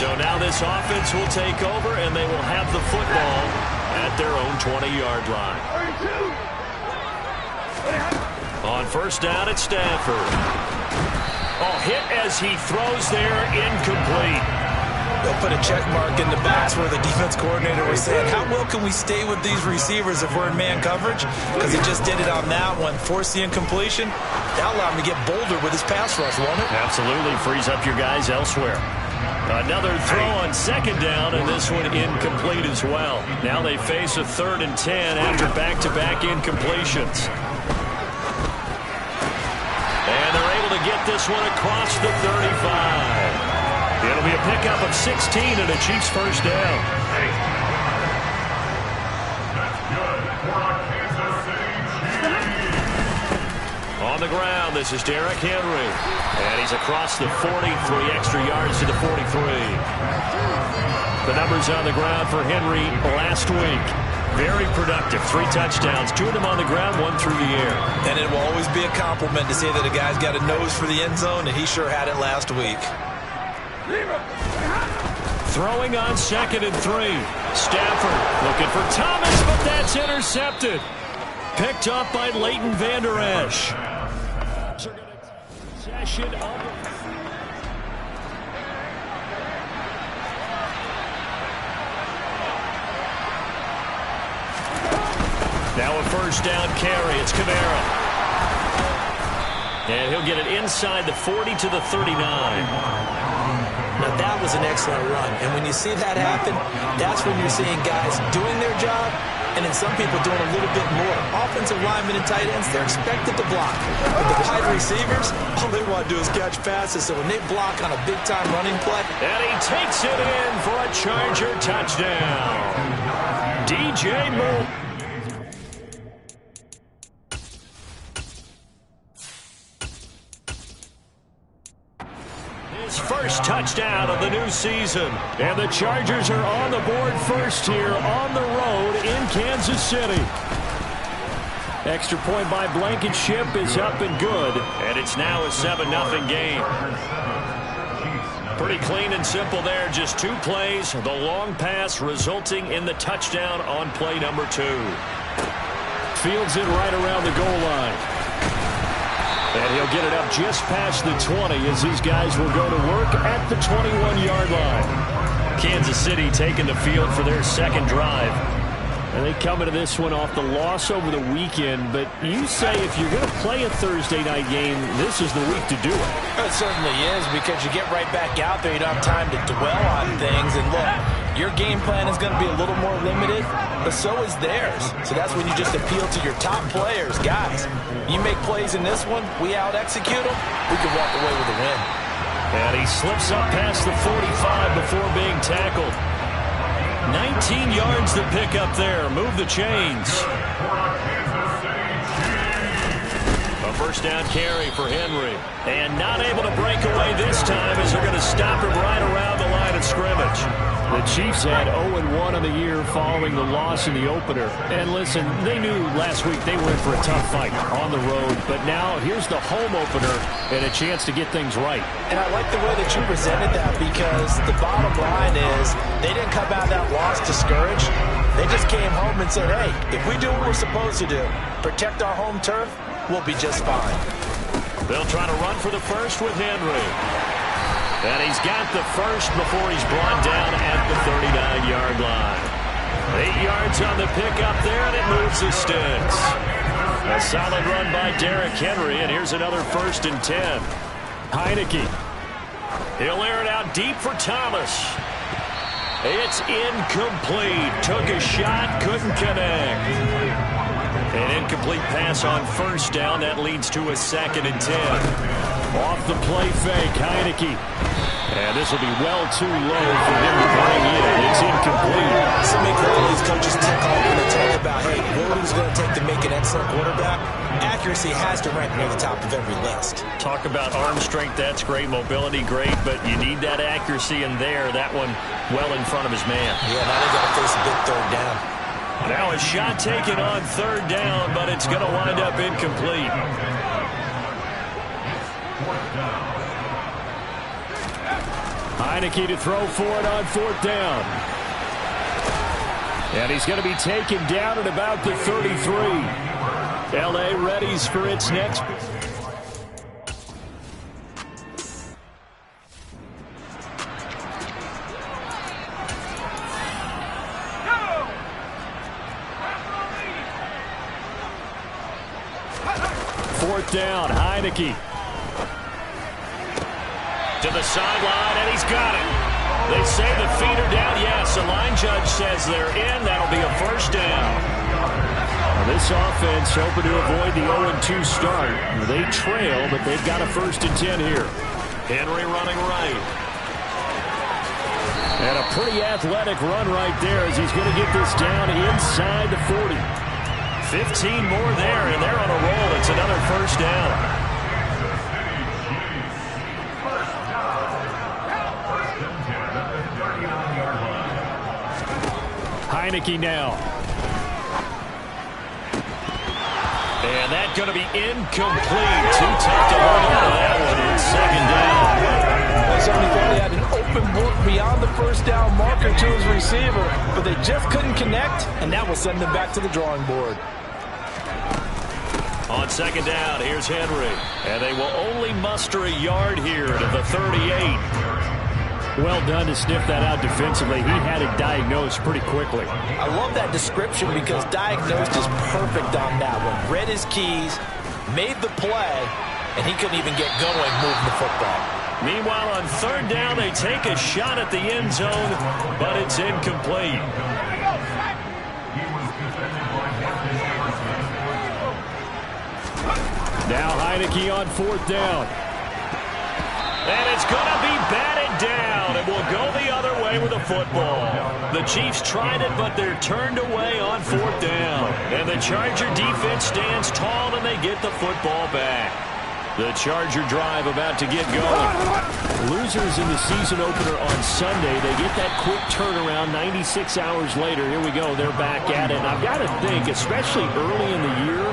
So now this offense will take over, and they will have the football at their own 20-yard line. On first down at Stafford. Oh, hit as he throws there, incomplete. They'll put a check mark in the box where the defense coordinator was saying, how well can we stay with these receivers if we're in man coverage? Because he just did it on that one, forced the incompletion. That'll allow him to get bolder with his pass rush, won't it? Absolutely, frees up your guys elsewhere. Another throw on second down, and this one incomplete as well. Now they face a 3rd and 10 after back-to-back incompletions. And they're able to get this one across the 35. It'll be a pickup of 16 and a Chiefs first down. On the ground, this is Derrick Henry. And he's across the 40, 3 extra yards to the 43. The numbers on the ground for Henry last week. Very productive. 3 touchdowns, 2 of them on the ground, 1 through the air. And it will always be a compliment to say that a guy's got a nose for the end zone, and he sure had it last week. Throwing on 2nd and 3. Stafford looking for Thomas, but that's intercepted. Picked up by Leighton Vander Esch. Possession of now a first down carry. It's Kamara. And he'll get it inside the 40 to the 39. Now, that was an excellent run. And when you see that happen, that's when you're seeing guys doing their job and then some people doing a little bit more. Offensive linemen and tight ends, they're expected to block. But the wide receivers, all they want to do is catch passes. So when they block on a big-time running play. And he takes it in for a Charger touchdown. DJ Moore. First touchdown of the new season. And the Chargers are on the board first here on the road in Kansas City. Extra point by Blankenship is up and good. And it's now a 7-0 game. Pretty clean and simple there. Just 2 plays. The long pass resulting in the touchdown on play number 2. Fields it right around the goal line. And he'll get it up just past the 20 as these guys will go to work at the 21-yard line. Kansas City taking the field for their second drive. And they come into this one off the loss over the weekend. But you say if you're going to play a Thursday night game, this is the week to do it. It certainly is, because you get right back out there. You don't have time to dwell on things. And look, your game plan is going to be a little more limited, but so is theirs. So that's when you just appeal to your top players. Guys, you make plays in this one, we out-execute them, we can walk away with a win. And he slips up past the 45 before being tackled. 19 yards to pick up there. Move the chains. A first down carry for Henry. And not able to break away this time as they're going to stop him right around the line of scrimmage. The Chiefs had 0-1 on the year following the loss in the opener. And listen, they knew last week they were in for a tough fight on the road. But now here's the home opener and a chance to get things right. And I like the way that you presented that, because the bottom line is they didn't come out of that loss discouraged. They just came home and said, hey, if we do what we're supposed to do, protect our home turf, we'll be just fine. They'll try to run for the first with Henry. And he's got the first before he's brought down at the 39-yard line. 8 yards on the pickup there, and it moves the sticks. A solid run by Derrick Henry, and here's another 1st and 10. Heineke. He'll air it out deep for Thomas. It's incomplete. Took a shot, couldn't connect. An incomplete pass on first down. That leads to a 2nd and 10. Off the play fake, Heineke. And this will be well too low for him to bring in. It's incomplete. So make all these coaches tick off when they talk about, hey, what is it going to take to make an excellent quarterback? Accuracy has to rank near the top of every list. Talk about arm strength, that's great. Mobility, great. But you need that accuracy in there. That one well in front of his man. Yeah, now they got to face a big 3rd down. Now a shot taken on 3rd down, but it's going to wind up incomplete. Heineke to throw for it on 4th down. And he's going to be taken down at about the 33. L.A. readies for its next. Fourth down, Heineke. To the sideline, and he's got it. They say the feet are down. Yes, the line judge says they're in. That'll be a first down. Now this offense hoping to avoid the 0-2 start. They trail, but they've got a 1st and 10 here. Henry running right. And a pretty athletic run right there as he's going to get this down inside the 40. 15 more there, and they're on a roll. It's another first down. Heineke now. And that's going to be incomplete. Too tough to hold on to that one. It's 2nd down. They certainly thought he had an open book beyond the first down marker to his receiver, but they just couldn't connect, and that will send them back to the drawing board. On 2nd down, here's Henry. And they will only muster a yard here to the 38. Well done to sniff that out defensively. He had it diagnosed pretty quickly. I love that description because diagnosed is perfect on that one. Read his keys, made the play, and he couldn't even get going moving the football. Meanwhile, on 3rd down, they take a shot at the end zone, but it's incomplete. Now Heineke on 4th down. And it's going to be batted down, and will go the other way with the football. The Chiefs tried it, but they're turned away on 4th down. And the Charger defense stands tall, and they get the football back. The Charger drive about to get going. Losers in the season opener on Sunday. They get that quick turnaround 96 hours later. Here we go. They're back at it. And I've got to think, especially early in the year,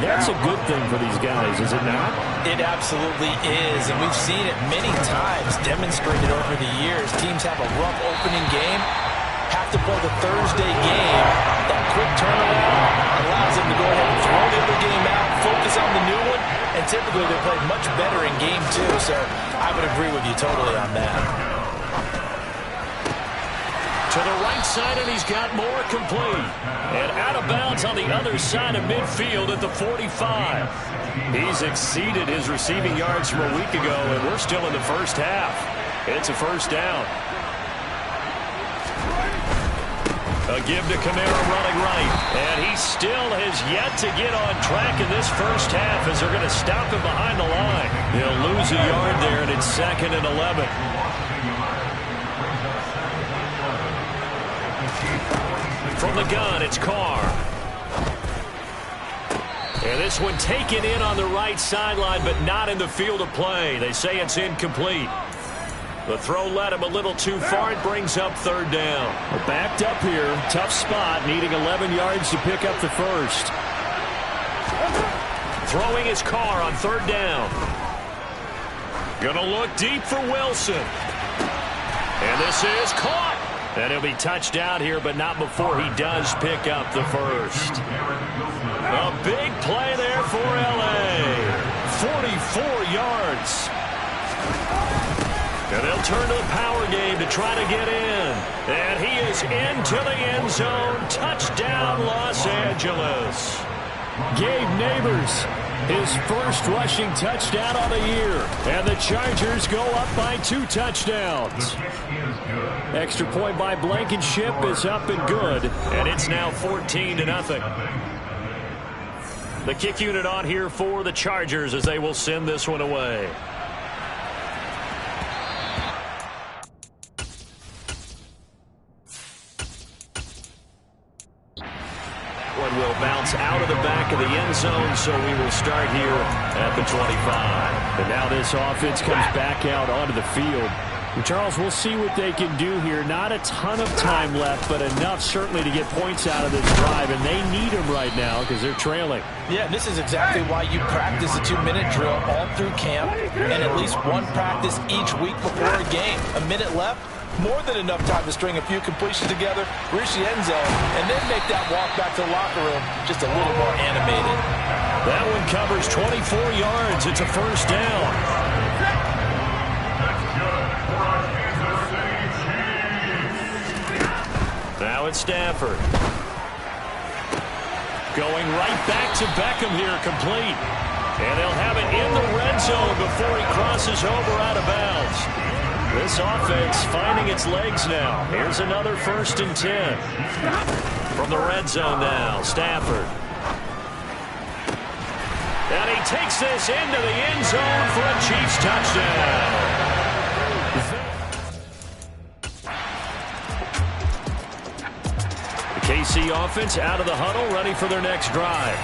that's a good thing for these guys, is it not? It absolutely is, and we've seen it many times demonstrated over the years. Teams have a rough opening game, have to play the Thursday game. That quick turnaround allows them to go ahead and throw the other game out, focus on the new one, and typically they play much better in game 2, so I would agree with you totally on that. To the right side, and he's got more complete. And out of bounds on the other side of midfield at the 45. He's exceeded his receiving yards from a week ago, and we're still in the first half. It's a first down. A give to Kamara running right. And he still has yet to get on track in this first half as they're going to stop him behind the line. He'll lose a yard there, and it's 2nd and 11. From the gun, it's Carr. And this one taken in on the right sideline, but not in the field of play. They say it's incomplete. The throw led him a little too far. It brings up 3rd down. Well, backed up here. Tough spot, needing 11 yards to pick up the first. Throwing his Carr on 3rd down. Gonna look deep for Wilson. And this is caught. And he'll be touched out here, but not before he does pick up the first. A big play there for L.A. 44 yards. And they'll turn to the power game to try to get in. And he is into the end zone. Touchdown, Los Angeles. Gabe Neighbors, his first rushing touchdown of the year. And the Chargers go up by 2 touchdowns. Extra point by Blankenship is up and good. And it's now 14-0. The kick unit on here for the Chargers as they will send this one away. One will bounce out of the back of the end zone, so we will start here at the 25. And now this offense comes back out onto the field. Charles, we'll see what they can do here. Not a ton of time left, but enough certainly to get points out of this drive, and they need them right now because they're trailing. Yeah, this is exactly why you practice a 2-minute drill all through camp and at least one practice each week before a game. A minute left, more than enough time to string a few completions together, reach the end zone, and then make that walk back to the locker room just a little more animated. That one covers 24 yards. It's a first down. Now it's Stafford. Going right back to Beckham here, complete. And they'll have it in the red zone before he crosses over out of bounds. This offense finding its legs now. Here's another 1st and 10. From the red zone now, Stafford. And he takes this into the end zone for a Chiefs touchdown. KC offense out of the huddle, ready for their next drive.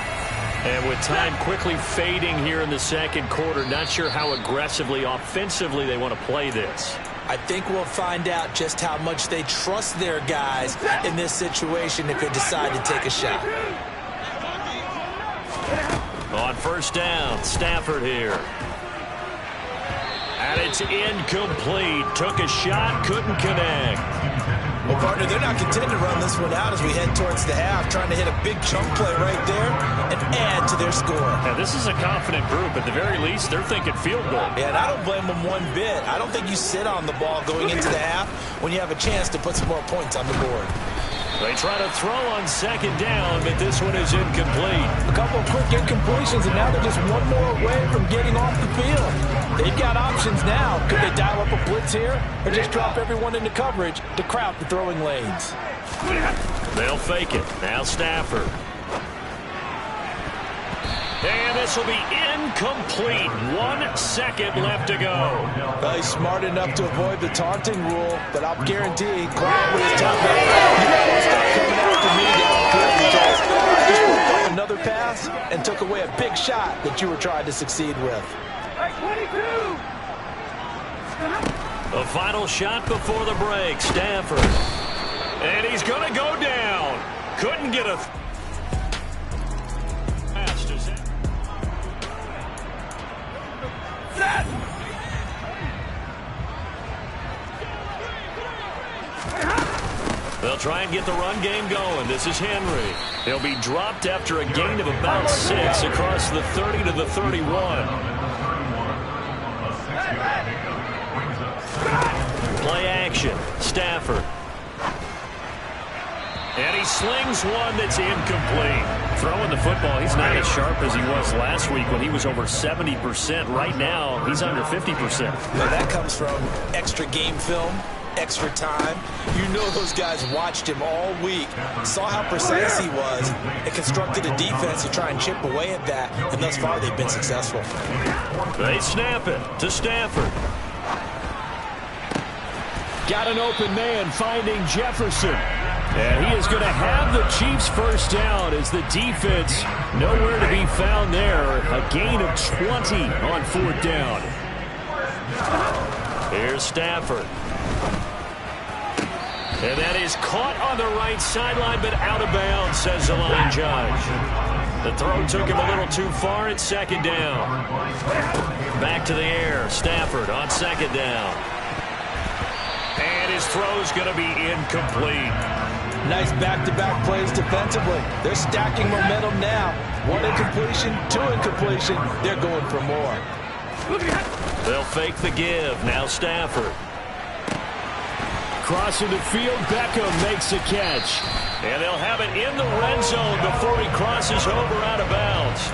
And with time quickly fading here in the second quarter, not sure how aggressively, offensively they want to play this. I think we'll find out just how much they trust their guys in this situation if they decide to take a shot. On first down, Stafford here. And it's incomplete. Took a shot, couldn't connect. Well, partner, they're not content to run this one out as we head towards the half, trying to hit a big chunk play right there and add to their score. Now, this is a confident group. At the very least, they're thinking field goal. Yeah, and I don't blame them one bit. I don't think you sit on the ball going into the half when you have a chance to put some more points on the board. They try to throw on second down, but this one is incomplete. A couple of quick incompletions, and now they're just one more away from getting off the field. They've got options now. Could they dial up a blitz here or just drop everyone into coverage to crowd the throwing lanes? They'll fake it. Now Stafford. And this will be incomplete. 1 second left to go. Well, he's smart enough to avoid the taunting rule, but I'll guarantee quiet with his tongue out. You don't stop coming after me down here because just broke up another pass and took away a big shot that you were trying to succeed with. The final shot before the break, Stafford. And he's going to go down. Couldn't get a... They'll try and get the run game going. This is Henry. He'll be dropped after a gain of about 6 across the 30 to the 31. Play action. Stafford. And he slings one that's incomplete. Throwing the football, he's not as sharp as he was last week when he was over 70%. Right now, he's under 50%. Now that comes from extra game film, extra time. You know those guys watched him all week, saw how precise he was, and constructed a defense to try and chip away at that, and thus far they've been successful. They snap it to Stafford. Got an open man finding Jefferson. And he is going to have the Chiefs first down as the defense nowhere to be found there. A gain of 20 on 4th down. Here's Stafford. And that is caught on the right sideline, but out of bounds, says the line judge. The throw took him a little too far at 2nd down. Back to the air. Stafford on 2nd down. And his throw's going to be incomplete. Nice back-to-back plays defensively. They're stacking momentum now. 1 incompletion, 2 incompletion. They're going for more. They'll fake the give. Now Stafford. Crossing the field, Beckham makes a catch. And they'll have it in the red zone before he crosses over out of bounds.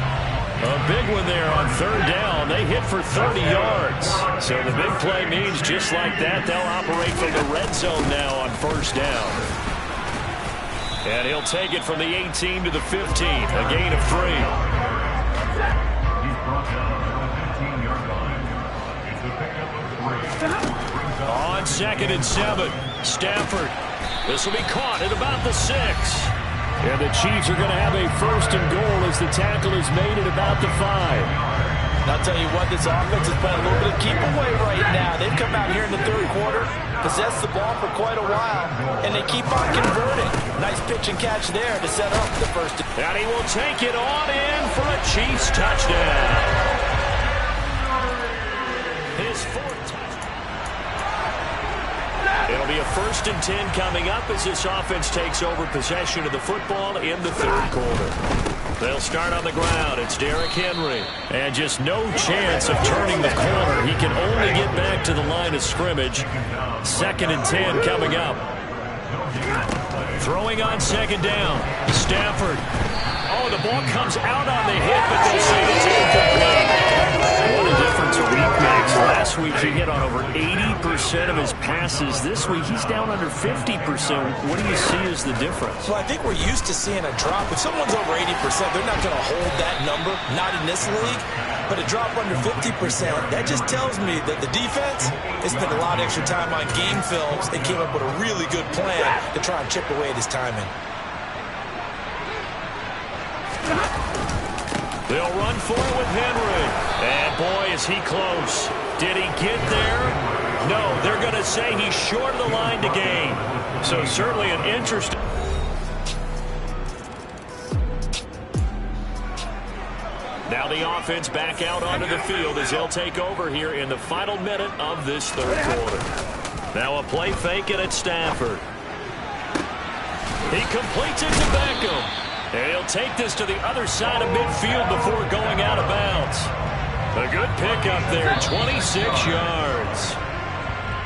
A big one there on 3rd down. They hit for 30 yards. So the big play means just like that, they'll operate from the red zone now on 1st down. And he'll take it from the 18 to the 15, a gain of 3. On 2nd and 7, Stafford. This will be caught at about the 6. And the Chiefs are going to have a 1st and goal as the tackle is made at about the 5. And I'll tell you what, this offense is playing a little bit of keep away right now. They've come out here in the third quarter, possessed the ball for quite a while, and they keep on converting. Nice pitch and catch there to set up the first. And he will take it on in for a Chiefs touchdown. His fourth touchdown. It'll be a 1st and 10 coming up as this offense takes over possession of the football in the third quarter. They'll start on the ground. It's Derrick Henry. And just no chance of turning the corner. He can only get back to the line of scrimmage. 2nd and 10 coming up. Throwing on 2nd down. Stafford. Oh, the ball comes out on the hit, but they'll say it's incomplete. What a difference a week makes. Last week he hit on over 80% of his passes. This week he's down under 50%. What do you see as the difference? Well, I think we're used to seeing a drop. If someone's over 80%, they're not going to hold that number, not in this league. But a drop under 50%, that just tells me that the defense has spent a lot of extra time on game films and came up with a really good plan to try and chip away at his timing. They'll run for it with Henry. And boy, is he close. Did he get there? No, they're going to say he's short of the line to gain. So certainly an interesting. Now the offense back out onto the field as they'll take over here in the final minute of this third quarter. Now a play fake and it's Stafford. He completes it to Beckham. And he'll take this to the other side of midfield before going out of bounds. A good pickup there, 26 yards.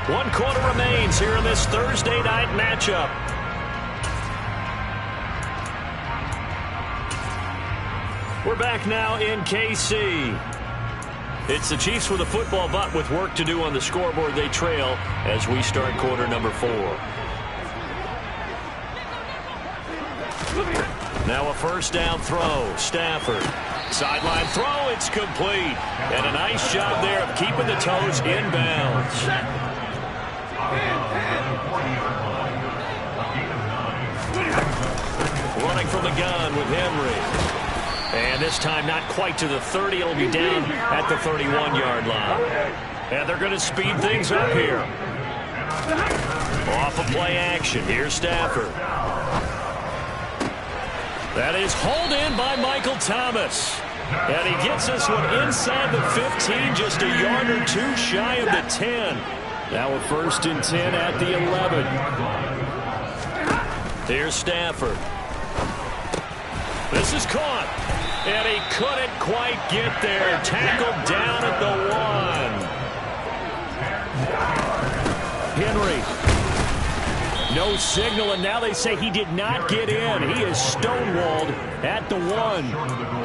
1 quarter remains here in this Thursday night matchup. We're back now in KC. It's the Chiefs with the football, but with work to do on the scoreboard, they trail as we start quarter number 4. Now a 1st down throw. Stafford. Sideline throw. It's complete. And a nice job there of keeping the toes in bounds. Running from the gun with Henry. And this time not quite to the 30. It'll be down at the 31-yard line. And they're going to speed things up here. Off of play action. Here's Stafford. That is hauled in by Michael Thomas. And he gets this one inside the 15, just a yard or 2 shy of the 10. Now a 1st and 10 at the 11. Here's Stafford. This is caught. And he couldn't quite get there. Tackled down at the 1. Henry. No signal, and now they say he did not get in. He is stonewalled at the 1.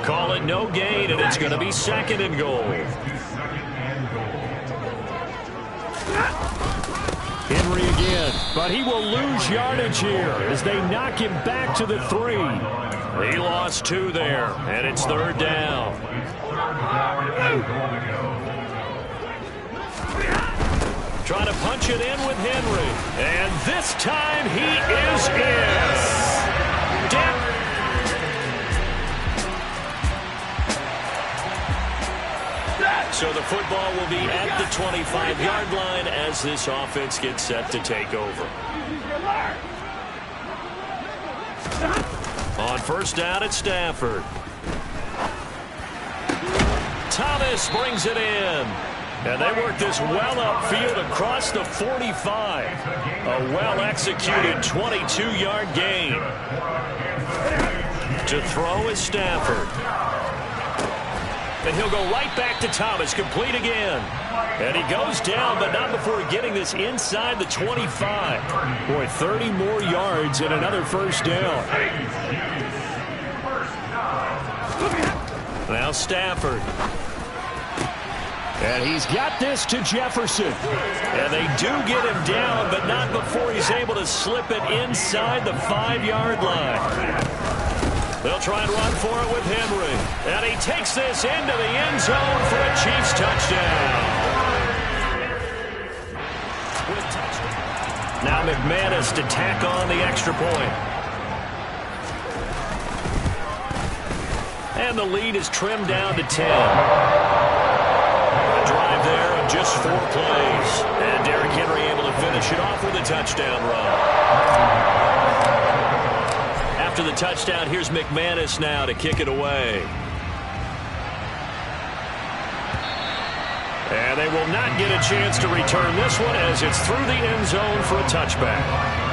Call it no gain, and it's going to be 2nd and goal. Henry again, but he will lose yardage here as they knock him back to the 3. He lost 2 there, and it's 3rd down. Trying to punch it in with Henry. And this time he is in. So the football will be at the 25-yard line as this offense gets set to take over. On 1st down at Stafford. Thomas brings it in. And they work this well upfield across the 45. A well-executed 22-yard gain. To throw is Stafford. And he'll go right back to Thomas, complete again. And he goes down, but not before getting this inside the 25. Boy, 30 more yards and another 1st down. Now Stafford. And he's got this to Jefferson. And they do get him down, but not before he's able to slip it inside the 5-yard line. They'll try and run for it with Henry. And he takes this into the end zone for a Chiefs touchdown. Now McManus to tack on the extra point. And the lead is trimmed down to 10. A drive there of just 4 plays. And Derrick Henry able to finish it off with a touchdown run. After the touchdown, here's McManus now to kick it away. And they will not get a chance to return this one as it's through the end zone for a touchback.